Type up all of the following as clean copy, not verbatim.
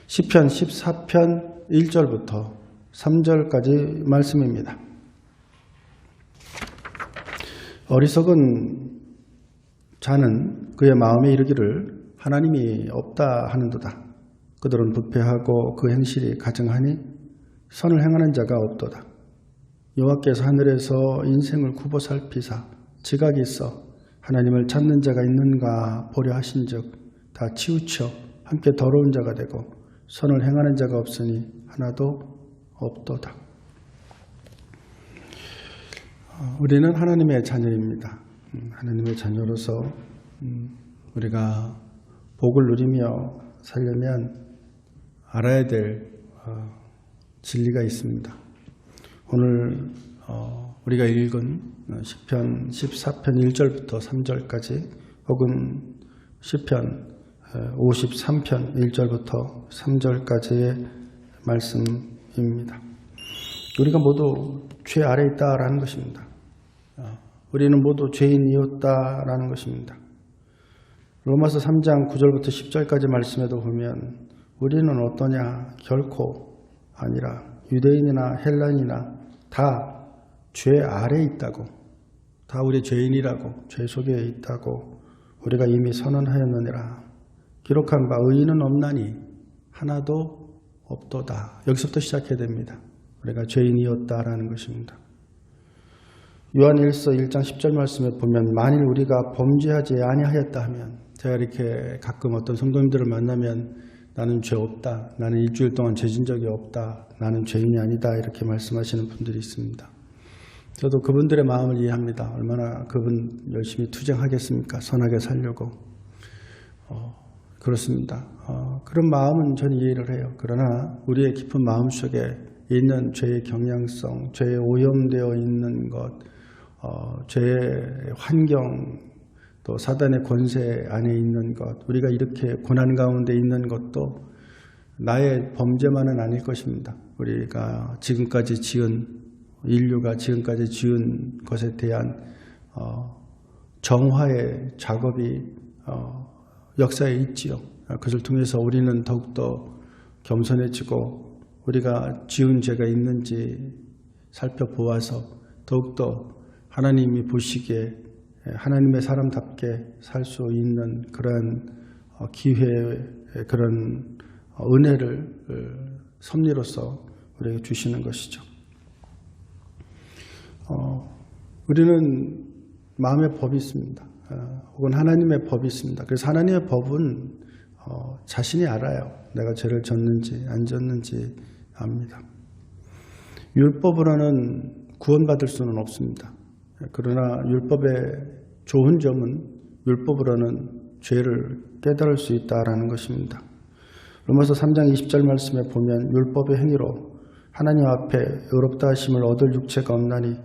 시편 14편 1절부터 3절까지 말씀입니다. 어리석은 자는 그의 마음에 이르기를 하나님이 없다 하는도다. 그들은 부패하고 그 행실이 가증하니 선을 행하는 자가 없도다. 여호와께서 하늘에서 인생을 굽어 살피사 지각이 있어 하나님을 찾는 자가 있는가 보려 하신즉 다 치우쳐 함께 더러운 자가 되고 선을 행하는 자가 없으니 하나도 없도다. 우리는 하나님의 자녀입니다. 하나님의 자녀로서 우리가 복을 누리며 살려면 알아야 될 진리가 있습니다. 오늘 우리가 읽은 시편 14편 1절부터 3절까지 혹은 시편 53편 1절부터 3절까지의 말씀입니다. 우리가 모두 죄 아래 있다라는 것입니다. 우리는 모두 죄인이었다라는 것입니다. 로마서 3장 9절부터 10절까지 말씀에도 보면 우리는 어떠냐? 결코 아니라 유대인이나 헬라인이나 다 죄 아래 있다고, 다 우리 죄인이라고, 죄 속에 있다고 우리가 이미 선언하였느니라. 기록한 바 의인은 없나니 하나도 없도다. 여기서부터 시작해야 됩니다. 우리가 죄인이었다라는 것입니다. 요한일서 1장 10절 말씀에 보면 만일 우리가 범죄하지 아니하였다 하면, 제가 이렇게 가끔 어떤 성도님들을 만나면 나는 죄 없다, 나는 일주일 동안 죄진 적이 없다, 나는 죄인이 아니다 이렇게 말씀하시는 분들이 있습니다. 저도 그분들의 마음을 이해합니다. 얼마나 그분 열심히 투쟁하겠습니까? 선하게 살려고. 그렇습니다. 그런 마음은 저는 이해를 해요. 그러나 우리의 깊은 마음속에 있는 죄의 경향성, 죄에 오염되어 있는 것, 죄의 환경, 또 사단의 권세 안에 있는 것, 우리가 이렇게 고난 가운데 있는 것도 나의 범죄만은 아닐 것입니다. 우리가 지금까지 지은, 인류가 지금까지 지은 것에 대한 정화의 작업이 역사에 있지요. 그것을 통해서 우리는 더욱더 겸손해지고 우리가 지은 죄가 있는지 살펴보아서 더욱더 하나님이 보시기에 하나님의 사람답게 살 수 있는 그런 기회, 그런 은혜를 섭리로서 우리에게 주시는 것이죠. 우리는 마음의 법이 있습니다. 혹은 하나님의 법이 있습니다. 그래서 하나님의 법은 자신이 알아요. 내가 죄를 졌는지 안 졌는지 압니다. 율법으로는 구원받을 수는 없습니다. 그러나 율법의 좋은 점은 율법으로는 죄를 깨달을 수 있다는 것입니다. 로마서 3장 20절 말씀에 보면 율법의 행위로 하나님 앞에 의롭다 하심을 얻을 육체가 없나니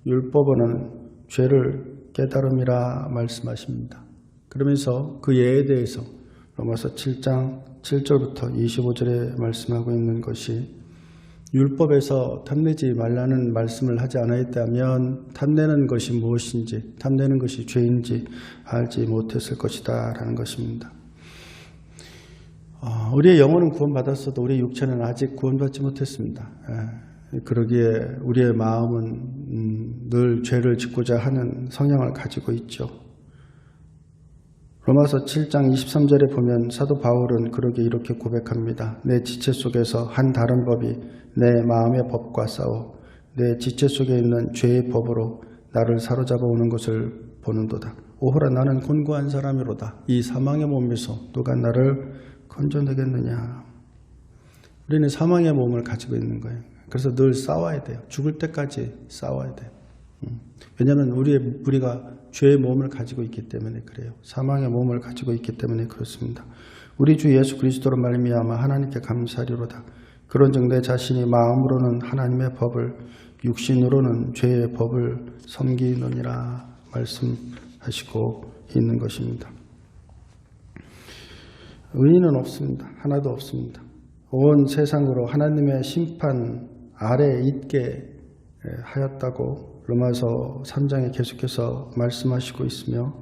율법으로는 죄를 깨달음이라 말씀하십니다. 그러면서 그 예에 대해서 로마서 7장 7절부터 25절에 말씀하고 있는 것이 율법에서 탐내지 말라는 말씀을 하지 않았다면 탐내는 것이 무엇인지, 탐내는 것이 죄인지 알지 못했을 것이다 라는 것입니다. 우리의 영혼은 구원받았어도 우리의 육체는 아직 구원받지 못했습니다. 그러기에 우리의 마음은 늘 죄를 짓고자 하는 성향을 가지고 있죠. 로마서 7장 23절에 보면 사도 바울은 그러게 이렇게 고백합니다. 내 지체 속에서 한 다른 법이 내 마음의 법과 싸워 내 지체 속에 있는 죄의 법으로 나를 사로잡아 오는 것을 보는도다. 오호라 나는 곤고한 사람이로다. 이 사망의 몸에서 누가 나를 건져내겠느냐. 우리는 사망의 몸을 가지고 있는 거예요. 그래서 늘 싸워야 돼요. 죽을 때까지 싸워야 돼요. 왜냐하면 우리가 죄의 몸을 가지고 있기 때문에 그래요. 사망의 몸을 가지고 있기 때문에 그렇습니다. 우리 주 예수 그리스도로 말미암아 하나님께 감사리로다. 그런즉 내 자신이 마음으로는 하나님의 법을, 육신으로는 죄의 법을 섬기느니라 말씀하시고 있는 것입니다. 의인은 없습니다. 하나도 없습니다. 온 세상으로 하나님의 심판 아래에 있게 하였다고 로마서 3장에 계속해서 말씀하시고 있으며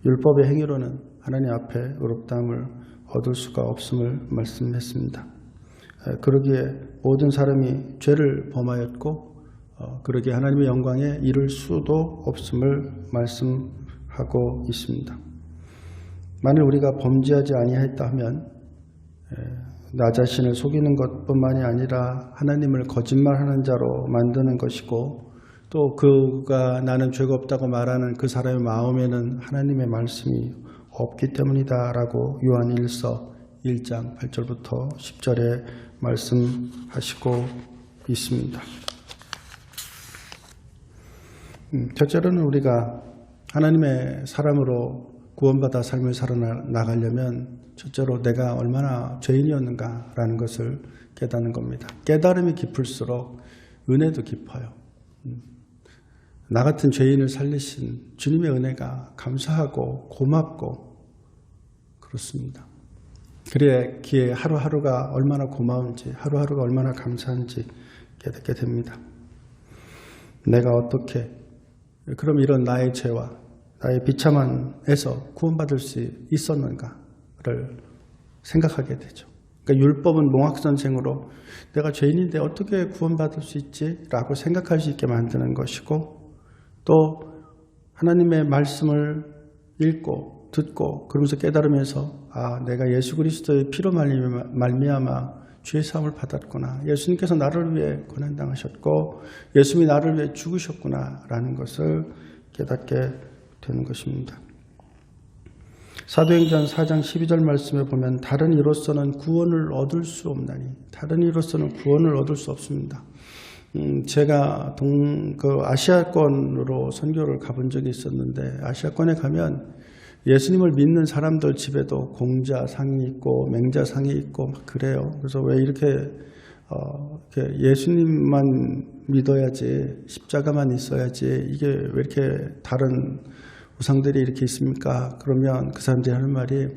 율법의 행위로는 하나님 앞에 의롭다함을 얻을 수가 없음을 말씀했습니다. 그러기에 모든 사람이 죄를 범하였고 그러기에 하나님의 영광에 이를 수도 없음을 말씀하고 있습니다. 만일 우리가 범죄하지 아니하였다 하면 나 자신을 속이는 것뿐만이 아니라 하나님을 거짓말하는 자로 만드는 것이고 또 그가 나는 죄가 없다고 말하는 그 사람의 마음에는 하나님의 말씀이 없기 때문이다 라고 요한일서 1장 8절부터 10절에 말씀하시고 있습니다. 첫째로는 우리가 하나님의 사람으로 구원받아 삶을 살아나가려면 첫째로 내가 얼마나 죄인이었는가라는 것을 깨닫는 겁니다. 깨달음이 깊을수록 은혜도 깊어요. 나 같은 죄인을 살리신 주님의 은혜가 감사하고 고맙고 그렇습니다. 그래기에 하루하루가 얼마나 고마운지 하루하루가 얼마나 감사한지 깨닫게 됩니다. 내가 어떻게 그럼 이런 나의 죄와 나의 비참함에서 구원받을 수 있었는가를 생각하게 되죠. 그러니까 율법은 몽학선생으로 내가 죄인인데 어떻게 구원받을 수 있지? 라고 생각할 수 있게 만드는 것이고 또 하나님의 말씀을 읽고 듣고 그러면서 깨달으면서 내가 예수 그리스도의 피로 말미암아 죄의 사함을 받았구나. 예수님께서 나를 위해 고난당하셨고 예수님이 나를 위해 죽으셨구나 라는 것을 깨닫게 되는 것입니다. 사도행전 4장 12절 말씀에 보면 다른 이로서는 구원을 얻을 수 없나니 다른 이로서는 구원을 얻을 수 없습니다. 제가 아시아권으로 선교를 가본 적이 있었는데 아시아권에 가면 예수님을 믿는 사람들 집에도 공자상이 있고 맹자상이 있고 막 그래요. 그래서 왜 이렇게 예수님만 믿어야지 십자가만 있어야지 이게 왜 이렇게 다른 우상들이 이렇게 있습니까? 그러면 그 사람들이 하는 말이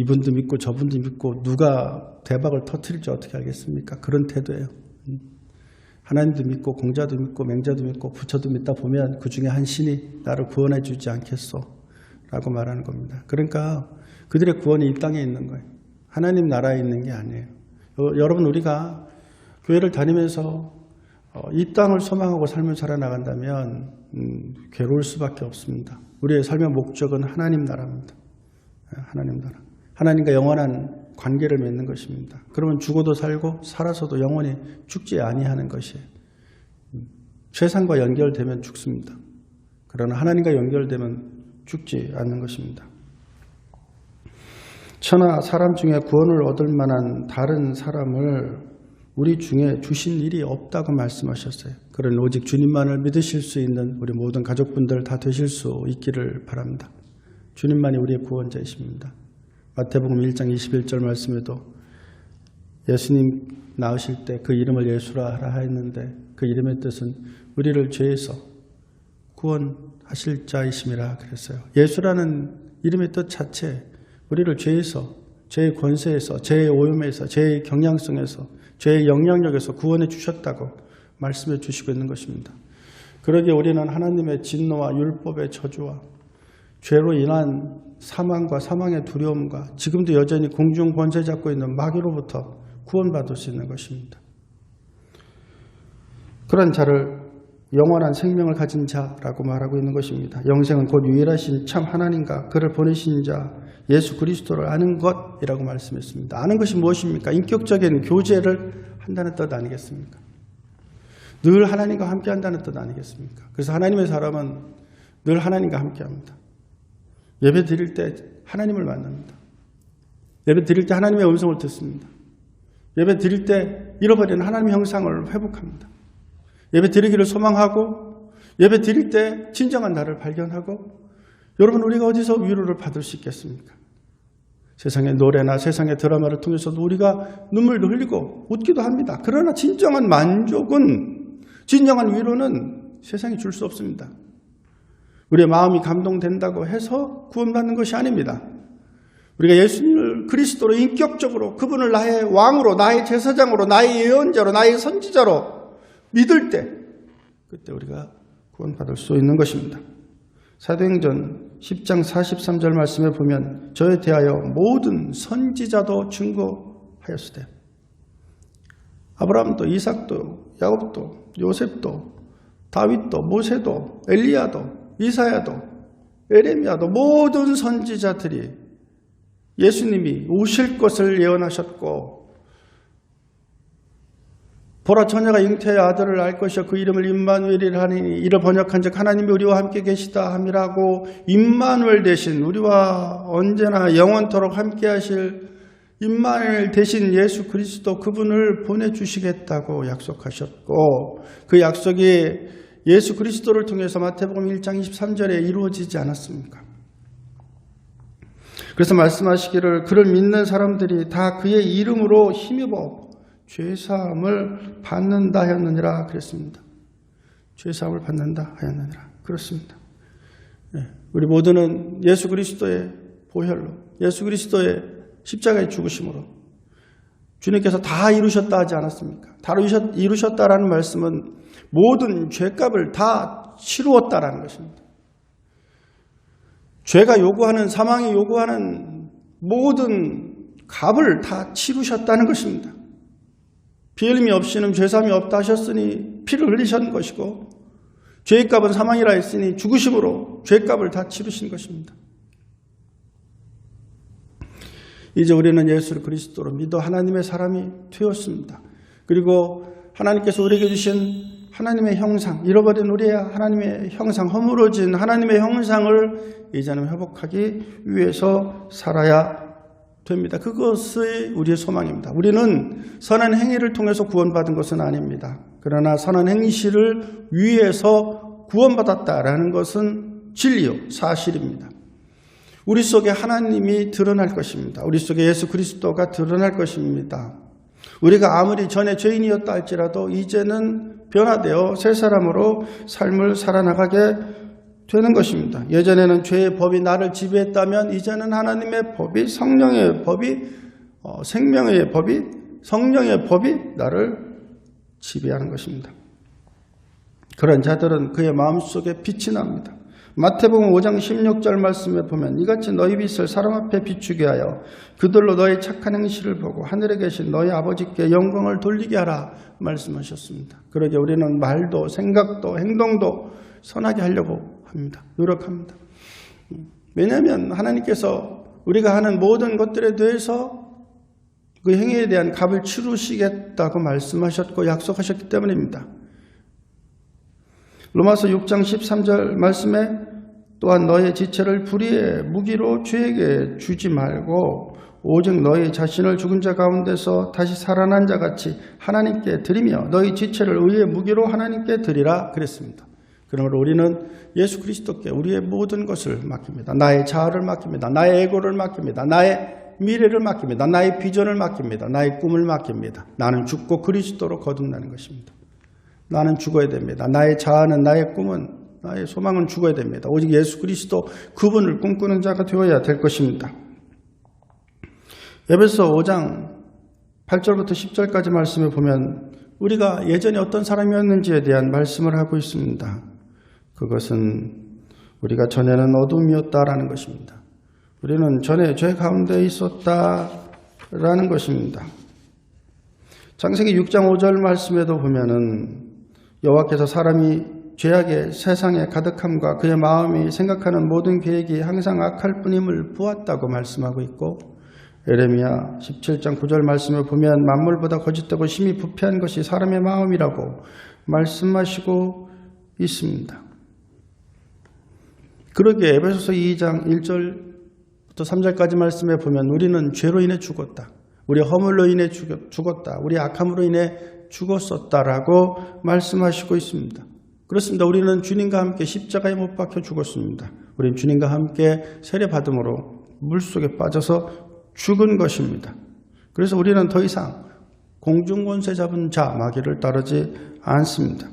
이분도 믿고 저분도 믿고 누가 대박을 터뜨릴지 어떻게 알겠습니까? 그런 태도예요. 하나님도 믿고 공자도 믿고 맹자도 믿고 부처도 믿다 보면 그 중에 한 신이 나를 구원해 주지 않겠소? 라고 말하는 겁니다. 그러니까 그들의 구원이 이 땅에 있는 거예요. 하나님 나라에 있는 게 아니에요. 여러분 우리가 교회를 다니면서 이 땅을 소망하고 삶을 살아나간다면 괴로울 수밖에 없습니다. 우리의 삶의 목적은 하나님 나라입니다. 하나님 나라. 하나님과 영원한 관계를 맺는 것입니다. 그러면 죽어도 살고 살아서도 영원히 죽지 아니하는 것이에요. 세상과 연결되면 죽습니다. 그러나 하나님과 연결되면 죽지 않는 것입니다. 천하 사람 중에 구원을 얻을 만한 다른 사람을 우리 중에 주신 일이 없다고 말씀하셨어요. 그런 오직 주님만을 믿으실 수 있는 우리 모든 가족분들 다 되실 수 있기를 바랍니다. 주님만이 우리의 구원자이십니다. 마태복음 1장 21절 말씀에도 예수님 낳으실 때 그 이름을 예수라 하라 했는데 그 이름의 뜻은 우리를 죄에서 구원하실 자이심이라 그랬어요. 예수라는 이름의 뜻 자체 우리를 죄에서 죄의 권세에서 죄의 오염에서 죄의 경향성에서 죄의 영향력에서 구원해 주셨다고 말씀해 주시고 있는 것입니다. 그러기에 우리는 하나님의 진노와 율법의 저주와 죄로 인한 사망과 사망의 두려움과 지금도 여전히 공중 권세 잡고 있는 마귀로부터 구원받을 수 있는 것입니다. 그런 자를 영원한 생명을 가진 자라고 말하고 있는 것입니다. 영생은 곧 유일하신 참 하나님과 그를 보내신 자 예수 그리스도를 아는 것이라고 말씀했습니다. 아는 것이 무엇입니까? 인격적인 교제를 한다는 뜻 아니겠습니까? 늘 하나님과 함께 한다는 뜻 아니겠습니까? 그래서 하나님의 사람은 늘 하나님과 함께 합니다. 예배 드릴 때 하나님을 만납니다. 예배 드릴 때 하나님의 음성을 듣습니다. 예배 드릴 때 잃어버린 하나님의 형상을 회복합니다. 예배 드리기를 소망하고 예배 드릴 때 진정한 나를 발견하고 여러분 우리가 어디서 위로를 받을 수 있겠습니까? 세상의 노래나 세상의 드라마를 통해서도 우리가 눈물도 흘리고 웃기도 합니다. 그러나 진정한 만족은 진정한 위로는 세상이 줄 수 없습니다. 우리의 마음이 감동된다고 해서 구원받는 것이 아닙니다. 우리가 예수님을 그리스도로 인격적으로 그분을 나의 왕으로 나의 제사장으로 나의 예언자로 나의 선지자로 믿을 때 그때 우리가 구원받을 수 있는 것입니다. 사도행전 10장 43절 말씀에 보면 저에 대하여 모든 선지자도 증거하였으되 아브라함도, 이삭도, 야곱도, 요셉도, 다윗도, 모세도, 엘리야도, 이사야도, 에레미야도 모든 선지자들이 예수님이 오실 것을 예언하셨고, 보라 처녀가 잉태의 아들을 알 것이요 그 이름을 임마누엘이라 하니 이를 번역한즉 하나님이 우리와 함께 계시다 함이라고, 임마누엘 대신 우리와 언제나 영원토록 함께 하실 임마누엘 대신 예수 그리스도, 그분을 보내주시겠다고 약속하셨고, 그 약속이 예수 그리스도를 통해서 마태복음 1장 23절에 이루어지지 않았습니까? 그래서 말씀하시기를 그를 믿는 사람들이 다 그의 이름으로 힘입어 죄사함을 받는다 하였느니라 그랬습니다. 죄사함을 받는다 하였느니라. 그렇습니다. 우리 모두는 예수 그리스도의 보혈로, 예수 그리스도의 십자가의 죽으심으로 주님께서 다 이루셨다 하지 않았습니까? 다 이루셨다라는 말씀은 모든 죄값을 다 치루었다라는 것입니다. 죄가 요구하는, 사망이 요구하는 모든 값을 다 치루셨다는 것입니다. 피 흘림이 없이는 죄사함이 없다 하셨으니 피를 흘리신 것이고, 죄의 값은 사망이라 했으니 죽으심으로 죄값을 다 치르신 것입니다. 이제 우리는 예수 그리스도로 믿어 하나님의 사람이 되었습니다. 그리고 하나님께서 우리에게 주신 하나님의 형상, 잃어버린 우리의 하나님의 형상, 허물어진 하나님의 형상을 이제는 회복하기 위해서 살아야 됩니다. 그것이 우리의 소망입니다. 우리는 선한 행위를 통해서 구원받은 것은 아닙니다. 그러나 선한 행실을 위해서 구원받았다라는 것은 진리요, 사실입니다. 우리 속에 하나님이 드러날 것입니다. 우리 속에 예수 그리스도가 드러날 것입니다. 우리가 아무리 전에 죄인이었다 할지라도 이제는 변화되어 새 사람으로 삶을 살아나가게 되는 것입니다. 예전에는 죄의 법이 나를 지배했다면 이제는 하나님의 법이, 성령의 법이, 생명의 법이, 성령의 법이 나를 지배하는 것입니다. 그런 자들은 그의 마음속에 빛이 납니다. 마태복음 5장 16절 말씀에 보면 이같이 너희 빛을 사람 앞에 비추게 하여 그들로 너희 착한 행실을 보고 하늘에 계신 너희 아버지께 영광을 돌리게 하라 말씀하셨습니다. 그러게 우리는 말도 생각도 행동도 선하게 하려고 합니다. 노력합니다. 왜냐하면 하나님께서 우리가 하는 모든 것들에 대해서 그 행위에 대한 값을 치르시겠다고 말씀하셨고 약속하셨기 때문입니다. 로마서 6장 13절 말씀에 또한 너의 지체를 불의의 무기로 죄에게 주지 말고 오직 너희 자신을 죽은 자 가운데서 다시 살아난 자 같이 하나님께 드리며 너희 지체를 의의 무기로 하나님께 드리라 그랬습니다. 그러므로 우리는 예수 그리스도께 우리의 모든 것을 맡깁니다. 나의 자아를 맡깁니다. 나의 에고를 맡깁니다. 나의 미래를 맡깁니다. 나의 비전을 맡깁니다. 나의 꿈을 맡깁니다. 나는 죽고 그리스도로 거듭나는 것입니다. 나는 죽어야 됩니다. 나의 자아는, 나의 꿈은, 나의 소망은 죽어야 됩니다. 오직 예수 그리스도 그분을 꿈꾸는 자가 되어야 될 것입니다. 에베소 5장 8절부터 10절까지 말씀을 보면 우리가 예전에 어떤 사람이었는지에 대한 말씀을 하고 있습니다. 그것은 우리가 전에는 어둠이었다라는 것입니다. 우리는 전에 죄 가운데 있었다라는 것입니다. 창세기 6장 5절 말씀에도 보면은 여호와께서 사람이 죄악의 세상에 가득함과 그의 마음이 생각하는 모든 계획이 항상 악할 뿐임을 보았다고 말씀하고 있고, 에레미야 17장 9절 말씀을 보면 만물보다 거짓되고 심히 부패한 것이 사람의 마음이라고 말씀하시고 있습니다. 그러기에 에베소서 2장 1절부터 3절까지 말씀에 보면 우리는 죄로 인해 죽었다. 우리 허물로 인해 죽었다. 우리 악함으로 인해 죽었었다라고 말씀하시고 있습니다. 그렇습니다. 우리는 주님과 함께 십자가에 못 박혀 죽었습니다. 우리는 주님과 함께 세례받음으로 물속에 빠져서 죽은 것입니다. 그래서 우리는 더 이상 공중권세 잡은 자 마귀를 따르지 않습니다.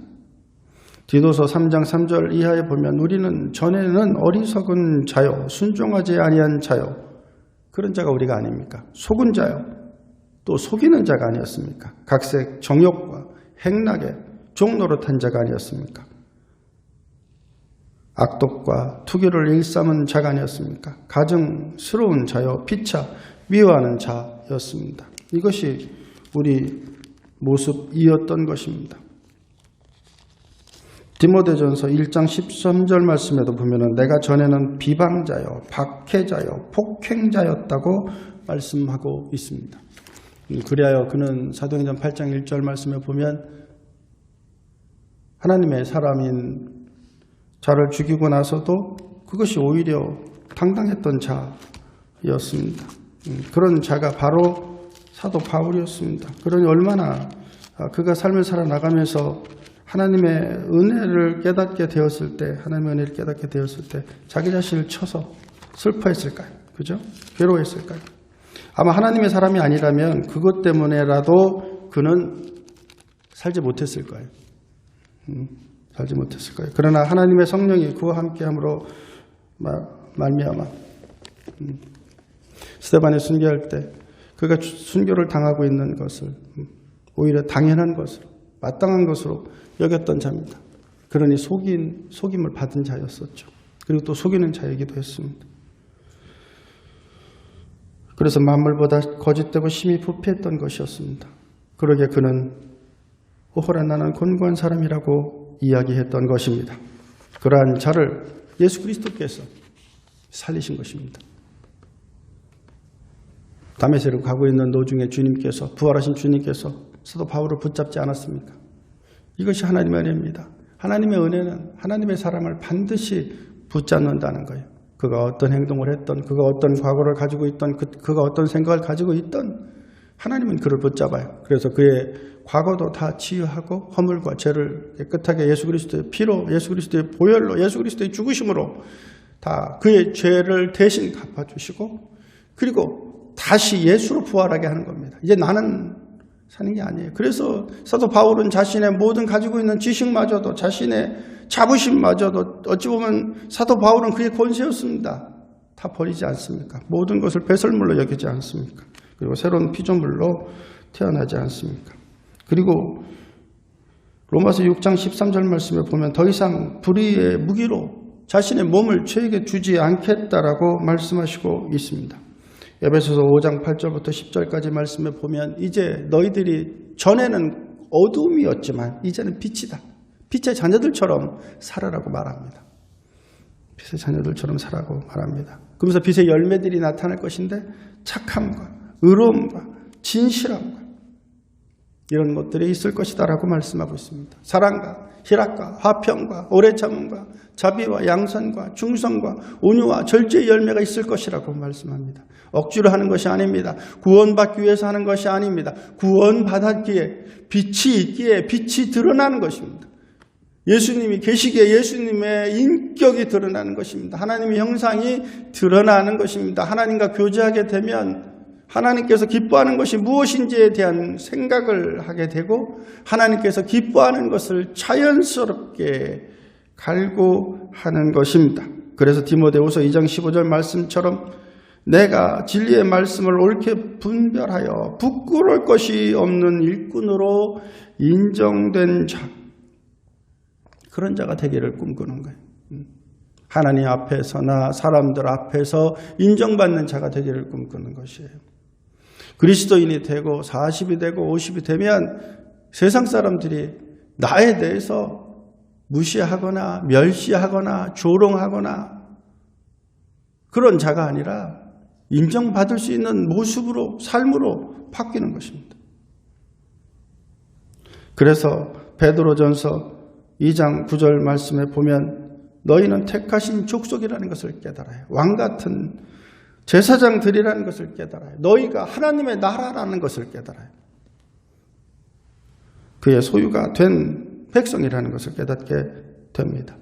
디도서 3장 3절 이하에 보면 우리는 전에는 어리석은 자요, 순종하지 아니한 자요, 그런 자가 우리가 아닙니까? 속은 자요, 또 속이는 자가 아니었습니까? 각색 정욕과 행락에 종노릇한 자가 아니었습니까? 악독과 투기를 일삼은 자가 아니었습니까? 가증스러운 자요, 피차 미워하는 자였습니다. 이것이 우리 모습이었던 것입니다. 디모데전서 1장 13절 말씀에도 보면은 내가 전에는 비방자요, 박해자요, 폭행자였다고 말씀하고 있습니다. 그리하여 그는 사도행전 8장 1절 말씀에 보면 하나님의 사람인 자를 죽이고 나서도 그것이 오히려 당당했던 자였습니다. 그런 자가 바로 사도 바울이었습니다. 그러니 얼마나 그가 삶을 살아나가면서 하나님의 은혜를 깨닫게 되었을 때, 하나님의 은혜를 깨닫게 되었을 때 자기 자신을 쳐서 슬퍼했을까요? 그죠? 괴로워했을까요? 아마 하나님의 사람이 아니라면 그것 때문에라도 그는 살지 못했을 거예요. 살지 못했을 거예요. 그러나 하나님의 성령이 그와 함께함으로 말미암아 스데반이 순교할 때 그가 순교를 당하고 있는 것을 오히려 당연한 것으로, 마땅한 것으로 여겼던 자입니다. 그러니 속임을 받은 자였었죠. 그리고 또 속이는 자이기도 했습니다. 그래서 만물보다 거짓되고 심히 부패했던 것이었습니다. 그러게 그는 오호라 나는 곤고한 사람이라고 이야기했던 것입니다. 그러한 자를 예수 그리스도께서 살리신 것입니다. 다메섹으로 가고 있는 도중에 주님께서, 부활하신 주님께서 사도 바울을 붙잡지 않았습니까? 이것이 하나님의 은혜입니다. 하나님의 은혜는 하나님의 사람을 반드시 붙잡는다는 거예요. 그가 어떤 행동을 했던, 그가 어떤 과거를 가지고 있던, 그가 어떤 생각을 가지고 있던 하나님은 그를 붙잡아요. 그래서 그의 과거도 다 치유하고 허물과 죄를 깨끗하게 예수 그리스도의 피로, 예수 그리스도의 보혈로, 예수 그리스도의 죽으심으로 다 그의 죄를 대신 갚아주시고 그리고 다시 예수로 부활하게 하는 겁니다. 이제 나는 사는 게 아니에요. 그래서 사도 바울은 자신의 모든 가지고 있는 지식마저도, 자신의 자부심마저도, 어찌 보면 사도 바울은 그의 권세였습니다. 다 버리지 않습니까? 모든 것을 배설물로 여기지 않습니까? 그리고 새로운 피조물로 태어나지 않습니까? 그리고 로마서 6장 13절 말씀에 보면 더 이상 불의의 무기로 자신의 몸을 죄에게 주지 않겠다라고 말씀하시고 있습니다. 에베소서 5장 8절부터 10절까지 말씀에 보면 이제 너희들이 전에는 어두움이었지만 이제는 빛이다. 빛의 자녀들처럼 살아라고 말합니다. 빛의 자녀들처럼 살아라고 말합니다. 그러면서 빛의 열매들이 나타날 것인데 착함과 의로움과 진실함과 이런 것들이 있을 것이다라고 말씀하고 있습니다. 사랑과 희락과 화평과 오래 참음과 자비와 양선과 충성과 온유와 절제의 열매가 있을 것이라고 말씀합니다. 억지로 하는 것이 아닙니다. 구원받기 위해서 하는 것이 아닙니다. 구원받았기에 빛이 있기에 빛이 드러나는 것입니다. 예수님이 계시기에 예수님의 인격이 드러나는 것입니다. 하나님의 형상이 드러나는 것입니다. 하나님과 교제하게 되면 하나님께서 기뻐하는 것이 무엇인지에 대한 생각을 하게 되고 하나님께서 기뻐하는 것을 자연스럽게 갈구하는 것입니다. 그래서 디모데후서 2장 15절 말씀처럼 내가 진리의 말씀을 옳게 분별하여 부끄러울 것이 없는 일꾼으로 인정된 자, 그런 자가 되기를 꿈꾸는 거예요. 하나님 앞에서나 사람들 앞에서 인정받는 자가 되기를 꿈꾸는 것이에요. 그리스도인이 되고 40이 되고 50이 되면 세상 사람들이 나에 대해서 무시하거나 멸시하거나 조롱하거나 그런 자가 아니라 인정받을 수 있는 모습으로, 삶으로 바뀌는 것입니다. 그래서 베드로전서 2장 9절 말씀에 보면 너희는 택하신 족속이라는 것을 깨달아요. 왕같은 제사장들이라는 것을 깨달아요. 너희가 하나님의 나라라는 것을 깨달아요. 그의 소유가 된 백성이라는 것을 깨닫게 됩니다.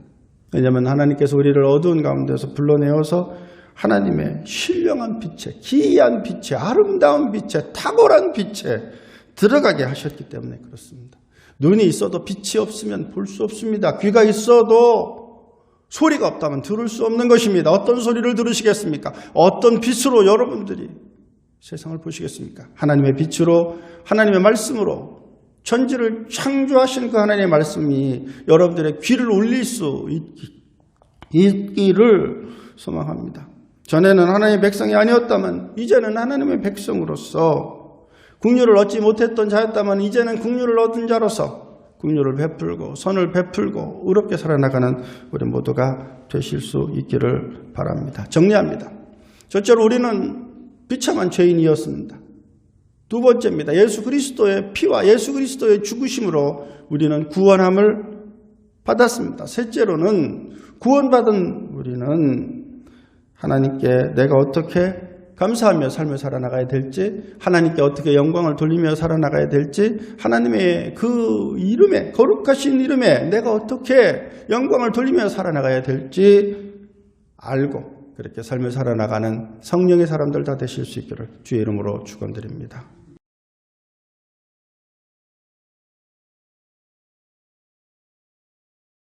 왜냐하면 하나님께서 우리를 어두운 가운데서 불러내어서 하나님의 신령한 빛에, 기이한 빛에, 아름다운 빛에, 탁월한 빛에 들어가게 하셨기 때문에 그렇습니다. 눈이 있어도 빛이 없으면 볼 수 없습니다. 귀가 있어도 소리가 없다면 들을 수 없는 것입니다. 어떤 소리를 들으시겠습니까? 어떤 빛으로 여러분들이 세상을 보시겠습니까? 하나님의 빛으로, 하나님의 말씀으로 천지를 창조하신 그 하나님의 말씀이 여러분들의 귀를 울릴 수 있기를 소망합니다. 전에는 하나님의 백성이 아니었다면 이제는 하나님의 백성으로서 긍휼을 얻지 못했던 자였다면 이제는 긍휼을 얻은 자로서 긍휼을 베풀고 선을 베풀고 의롭게 살아나가는 우리 모두가 되실 수 있기를 바랍니다. 정리합니다. 첫째로 우리는 비참한 죄인이었습니다. 두 번째입니다. 예수 그리스도의 피와 예수 그리스도의 죽으심으로 우리는 구원함을 받았습니다. 셋째로는 구원받은 우리는 하나님께 내가 어떻게 감사하며 삶을 살아나가야 될지, 하나님께 어떻게 영광을 돌리며 살아나가야 될지, 하나님의 그 이름에, 거룩하신 이름에 내가 어떻게 영광을 돌리며 살아나가야 될지 알고 그렇게 삶을 살아나가는 성령의 사람들 다 되실 수 있기를 주의 이름으로 축원드립니다.